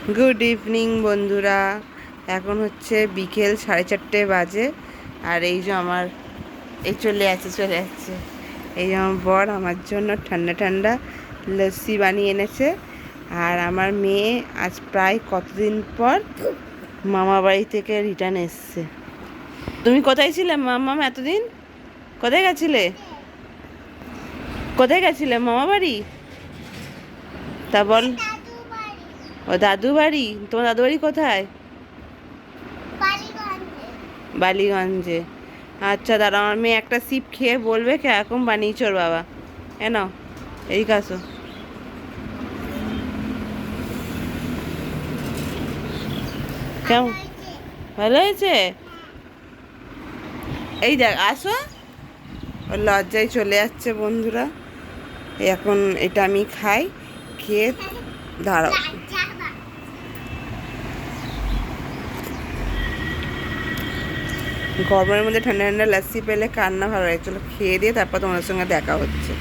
Good evening বন্ধুরা। এখন হচ্ছে বিকেল 4:30 বাজে। আর এই যে আমার চলে যাচ্ছে এই যে আমার বর আমার জন্য ঠান্ডা ঠান্ডা লস্যি বানিয়ে এনেছে। আর আমার মেয়ে আজ প্রায় কতদিন পর মামা বাড়ি থেকে রিটার্ন এসছে। তুমি কোথায় ছিলে মামা এতদিন? কোথায় গেছিলে? কোথায় গেছিলে মামা বাড়ি? তা বল। ও দাদু বাড়ি। তোমার দাদু বাড়ি কোথায়? বালিগঞ্জে। আচ্ছা দাদা, আমার মেয়ে একটা সিপ খেয়ে বলবে কিরকম বানিয়েছো ওর বাবা। কেন এই কাছো? কেমন? ভালো হয়েছে? এই দেখ, আসো। ওর লজ্জায় চলে যাচ্ছে বন্ধুরা। এখন এটা আমি খাই, খেয়ে দাঁড়াও। গরমের মধ্যে ঠান্ডা ঠান্ডা লস্যি পেলে কার না ভালো লাগে। চলো খেয়ে দিয়ে তারপর তোমাদের সঙ্গে দেখা হচ্ছে।